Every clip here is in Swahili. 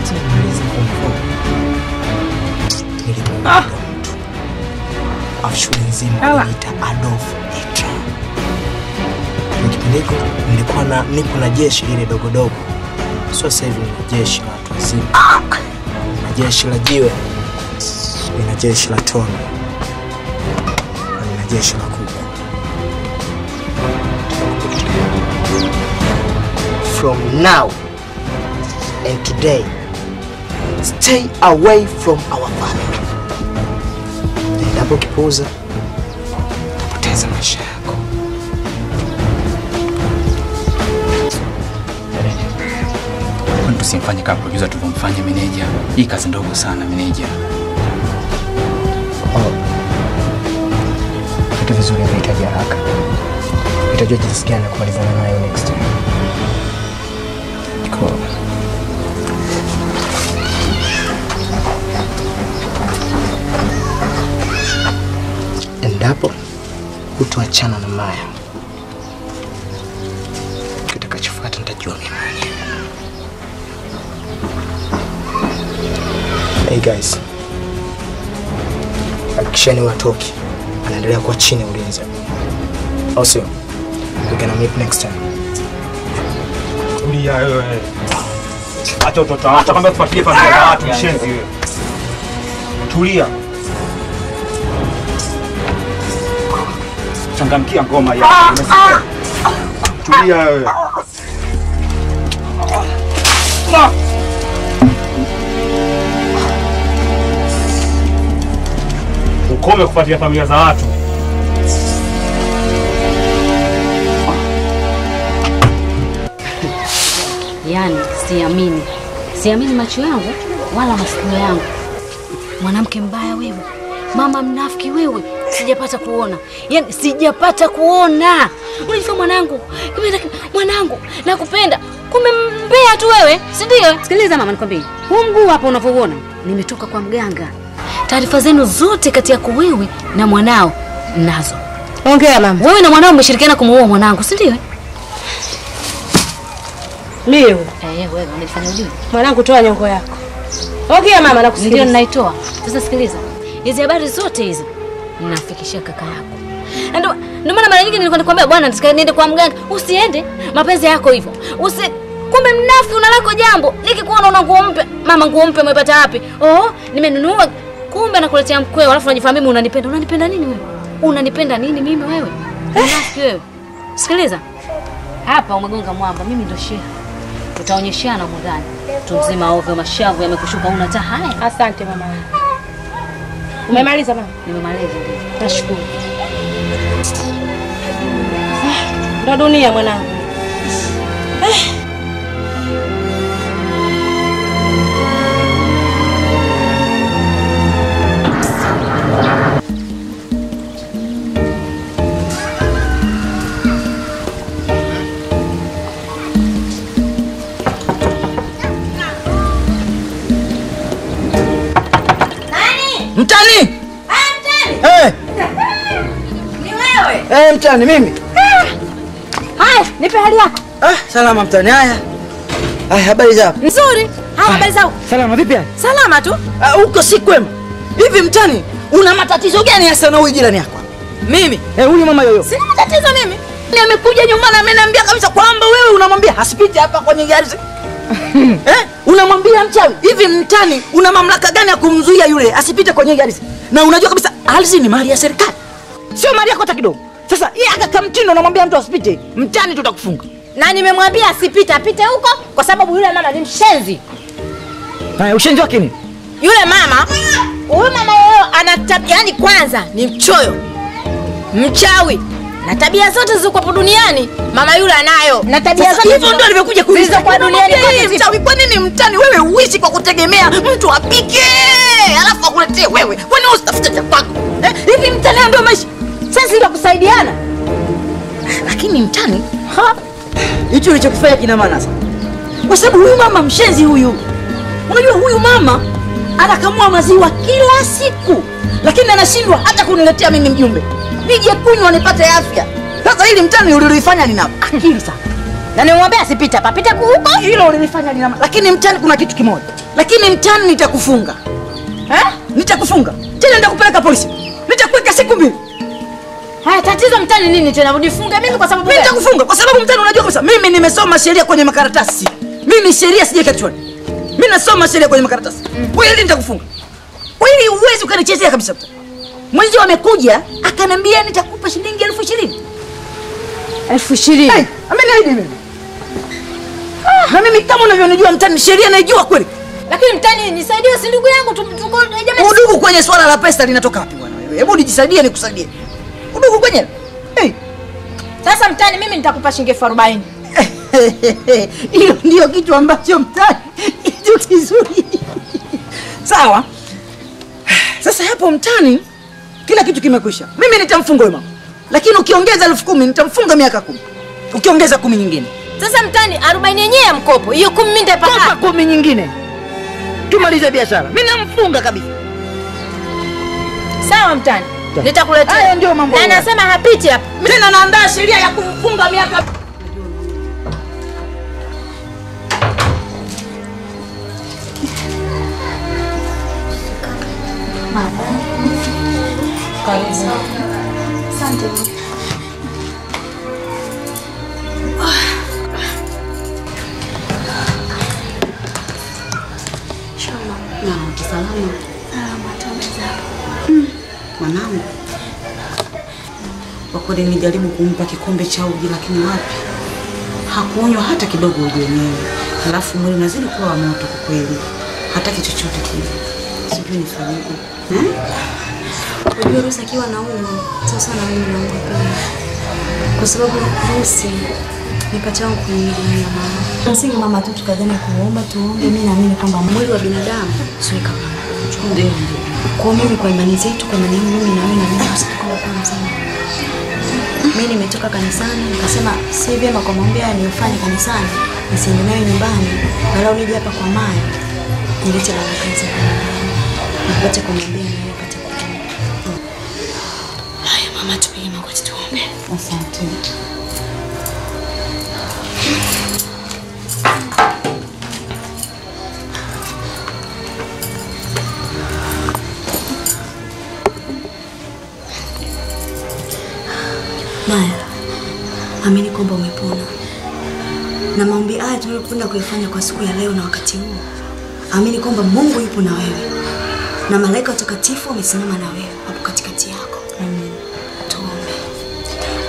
wakati nimaliza form 4 nilimuona mtu afshule nzima anaita Adolf Hitler. Nikipindiko niko na jeshi ile dogo. Sio sasa hivi ni jeshi la watu wazima. Na jeshi la jiwe. Na jeshi la tone. Na jeshi la kuku. From now and today, stay away from our family. Endapo kipuuza, utapoteza maisha yako. Kwani tusimfanye kama producer tuvomfanye manager? Hii kazi ndogo sana manager. Vitu vizuri vinahitaji haraka. Nitajua jinsi gani kumalizana nayo next time. Cool. Endapo hutoachana na Maya, kitakachofuata nitajua mimi mwenyewe. Hey guys, hakikisheni watoki anaendelea kuwa chini ya ulinzi. Also, we're gonna meet next time. Tulia wewe. Acha utoto, acha kwamba kufuatilia familia za watu mshenzi wewe. Tulia. Changamkia ngoma ya. Tulia wewe. Ukome kufuatilia familia za watu. Yaani siamini macho yangu wala masikio yangu. Mwanamke mbaya wewe, mama mnafiki wewe, sijapata kuona. Yaani sijapata kuona. Unajua mwanangu, nakupenda. Kumbe mbea tu wewe, si ndio? Sikiliza mama nikwambie. Huu mguu hapa unavyoona, nimetoka kwa mganga. Taarifa zenu zote kati yako wewe na mwanao nazo. Ongea mama. Wewe na mwanao mmeshirikiana kumuua mwanangu, si ndio? Mimi. Wewe unanifanya ujue. Mwanangu toa nyongo yako. Ongea mama nakusikia. Ndio ninaitoa. Sasa sikiliza. Hizi habari zote hizi ninafikishia kaka yako. Ndio maana mara nyingi nilikuwa nikwambia bwana niende kwa mganga. Usiende. Mapenzi yako hivyo. Kumbe mnafiki unalako jambo. Nikikuona una nguo mpya. Mama nguo mpya umepata wapi? Nimenunua. Kumbe nakuletea mkweo alafu unajifahamu mimi unanipenda. Unanipenda nini wewe? Unanipenda nini mimi wewe? Mnafiki wewe. Sikiliza. Hapa umegonga mwamba. Mimi ndio shehe. Tutaonyeshana huko ndani. Tumzima ovyo mashavu yamekushuka una taa haya. Asante mama. Umemaliza mama? Nimemaliza. Nashukuru. Ndo dunia mwanangu. Mtani! Mtani! Ni wewe? Mtani mimi. Haya, nipe hali yako. Salama mtani. Haya, habari zako? Nzuri. Habari zako? Salama vipi hali? Salama tu. Uko si kwema. Hivi mtani, una matatizo gani hasa na huyu jirani yako? Mimi? Huyu mama yoyo. Sina matatizo mimi. Nimekuja nyumbani ameniambia kabisa kwamba wewe unamwambia asipite hapa kwenye gari. Unamwambia mchawi. Hivi mtani, una mamlaka gani ya kumzuia yule asipite kwenye gari? Na unajua kabisa ardhi ni mali ya serikali. Sio mali yako hata kidogo. Sasa yeye akakamtindo unamwambia mtu asipite. Mtani tutakufunga. Na nimemwambia asipite, apite huko kwa sababu yule mama ni mshenzi. Ushenzi wake nini? Yule mama, huyu mama yeye ana tabia, yani kwanza ni mchoyo. Mchawi. Na tabia zote zilizokuwa duniani mama yule anayo. Na tabia zote hivyo ndio nimekuja kuuliza kwa duniani kote. Mchawi kwa nini mtani wewe uishi kwa kutegemea mtu apike alafu akuletee wewe? Kwa nini usitafute cha kwako? Hivi mtani ndio maisha. Sasa ndio kusaidiana. Lakini mtani, hicho ulichokifanya kina maana sana. Kwa sababu huyu mama mshenzi huyu. Unajua huyu mama anakamua maziwa kila siku, lakini anashindwa hata kuniletea mimi mjumbe. Nije kunywa nipate afya. Sasa hili mtani ulilofanya nina akili sana. Na nimwambia asipite hapa, pita huko. Hilo ulilofanya nina, lakini mtani kuna kitu kimoja. Lakini mtani nitakufunga. Nitakufunga. Tena nitakupeleka polisi. Nitakuweka siku 2. Haya, tatizo mtani nini tena? Unifunge mimi kwa sababu mimi nitakufunga kwa sababu mtani unajua kabisa mimi nimesoma sheria kwenye makaratasi. Mimi sheria sijaweka kichwani. Mimi nasoma sheria kwenye makaratasi. Wewe lini nitakufunga? Wewe uwezi ukanichezea kabisa. Mwenzi amekuja akaniambia nitakupa shilingi 20,000. 20,000. Ameniahidi mimi. Na mimi kama unavyonijua mtani sheria naijua kweli. Lakini mtani nisaidie, si ndugu yangu tuko jamani. Udugu kwenye swala la pesa linatoka wapi bwana wewe? Hebu nijisaidie nikusaidie. Udugu kwenye. Sasa mtani mimi nitakupa shilingi 40,000. Hiyo ndio kitu ambacho mtani kitu kizuri. Sawa? Sasa hapo mtani kila kitu kimekwisha. Mimi nitamfunga wewe mama. Lakini ukiongeza 10,000 nitamfunga miaka 10. Ukiongeza 10 nyingine. Sasa mtani 40 yenyewe ya mkopo. Hiyo 10 mimi nitapata. 10 nyingine. Tumalize biashara. Mimi namfunga kabisa. Sawa mtani. Nitakuletea. Hayo ndio mambo. Na nasema hapiti hapa. Tena naandaa sheria ya kumfunga miaka. Karibu. Asante. Salama. Salama tumeza. Mwanangu. Kwa kweli nijaribu kumpa kikombe cha uji lakini wapi? Hakuonywa hata kidogo uji wenyewe. Halafu mwili unazidi kuwa wa moto kwa kweli. Hataki chochote kile. Sijui nifanyeje. Unajua Rusi akiwa anaumwa, sasa na mimi naumwa pia. Kwa sababu Rusi ni pacha wangu kwenye dunia mama. Msingi mama tu tukadhani kuomba tuombe, mimi naamini kwamba mwili wa binadamu sio kama ndio. Kwa mimi kwa imani zetu, kwa imani mimi na wewe na mimi tusikula kwa mzima. Mimi nimetoka kanisani nikasema si vyema kwa maombi haya nifanye kanisani, nisiende nayo nyumbani, wala nije hapa kwa Maya. Nilete baraka hizo. Nipate kumwambia naye apate kutoka. Haya mama, tupige magoti tuombe. Asante. Maya, amini kwamba umepona. Na maombi haya tunayokwenda kuyafanya kwa siku ya leo na wakati huu, amini kwamba Mungu yupo na wewe. Na malaika watakatifu wamesimama na wewe hapo katikati yako. Amen. Tuombe.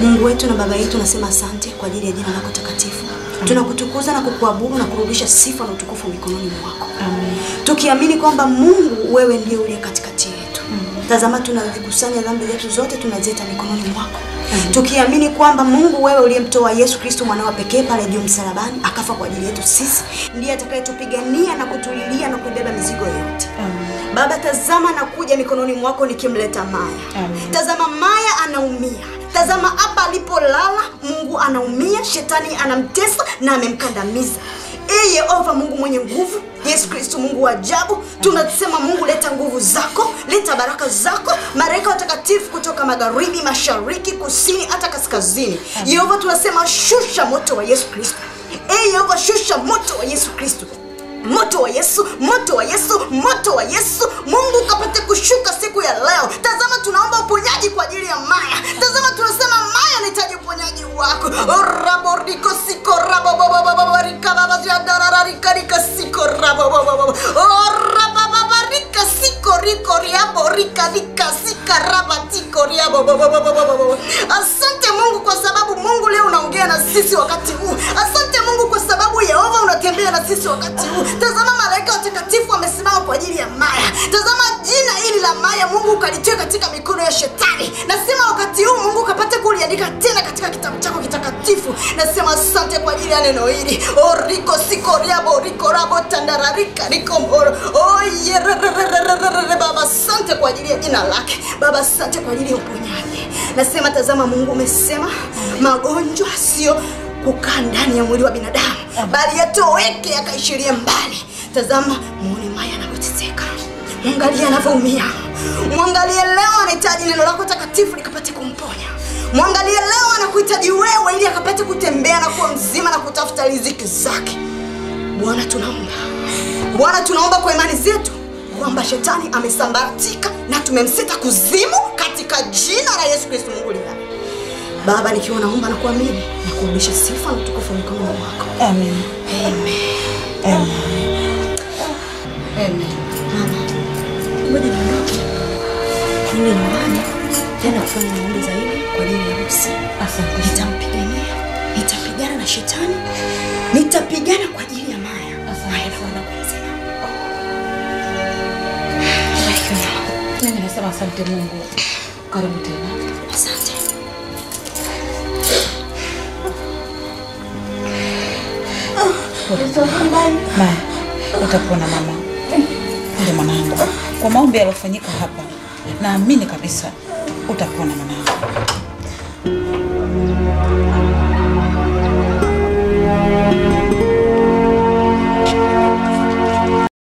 Mungu wetu na Baba yetu, nasema asante kwa ajili ya jina lako takatifu. Tunakutukuza na kukuabudu na kurudisha sifa na utukufu mikononi mwako. Amen. Tukiamini kwamba Mungu wewe ndiye uliye katikati yetu. Tazama tunazikusanya dhambi zetu zote tunazileta mikononi mwako. Tukiamini kwamba Mungu wewe uliyemtoa Yesu Kristo mwanao pekee pale juu msalabani akafa kwa ajili yetu sisi, ndiye atakayetupigania na kutulilia na kubeba mizigo yote. Baba, tazama na kuja mikononi mwako nikimleta Maya. Tazama Maya anaumia. Tazama hapa alipolala Mungu anaumia, shetani anamtesa na amemkandamiza. Yehova Mungu mwenye nguvu, Yesu Kristo Mungu wa ajabu, tunasema Mungu leta nguvu zako, leta baraka zako, malaika watakatifu kutoka magharibi, mashariki, kusini hata kaskazini. Yehova tunasema shusha moto wa Yesu Kristo. Yehova shusha moto wa Yesu Kristo. Moto wa Yesu, moto wa Yesu, moto wa Yesu. Mungu kapate kushuka siku ya leo. Tazama tunaomba uponyaji kwa ajili ya Maya. Tazama tunasema Maya anahitaji uponyaji wako. Raboriko siko rabababarika babaziadararika siko rabababa. Rabababarika siko riko riabo rika rika sika rabatiko riabo. Asante Mungu kwa sababu Mungu leo unaongea na sisi wakati huu. Asante Mungu kwa sababu Yehova unatembea na sisi wakati huu. Tazama malaika watakatifu wamesimama kwa ajili ya Maya. Tazama jina hili la Maya Mungu ukalitoe katika mikono ya shetani. Nasema wakati huu Mungu kapate kuliandika tena katika kitabu chako kitakatifu. Nasema asante kwa ajili ya neno hili. Oriko siko riabo riko rabo tandararika riko moro. Baba asante kwa ajili ya jina lake. Baba asante kwa ajili ya uponyaji. Nasema tazama Mungu umesema magonjwa sio kukaa ndani ya mwili wa binadamu, bali yatoweke yakaishirie mbali. Tazama muone Maya anapoteseka. Mwangalie anavyoumia. Mwangalie leo anahitaji neno lako takatifu likapate kumponya. Mwangalie leo anakuhitaji wewe ili akapate kutembea na kuwa mzima na kutafuta riziki zake. Bwana tunaomba Bwana, tunaomba kwa imani zetu kwamba shetani amesambaratika na tumemseta kuzimu katika jina la Yesu Kristo Mungu aliye hai. Baba, nikiwa naomba na kuamini na kurudisha sifa na utukufu mikononi mwako. Amen. Amen. Amen. Amen. Mama, ngoja niondoke. Niende nyumbani tena kufanya maombi zaidi kwa ajili ya Rusi. Asante. Nitampigania. Nitapigana na shetani. Nitapigana kwa ajili ya Maya. Maya na kuanzia. Mimi nasema asante Mungu. Karibu tena. Asante. Maya, utapona mama. Ndio mwanangu. Kwa maombi yaliyofanyika hapa, naamini kabisa utapona mwanangu.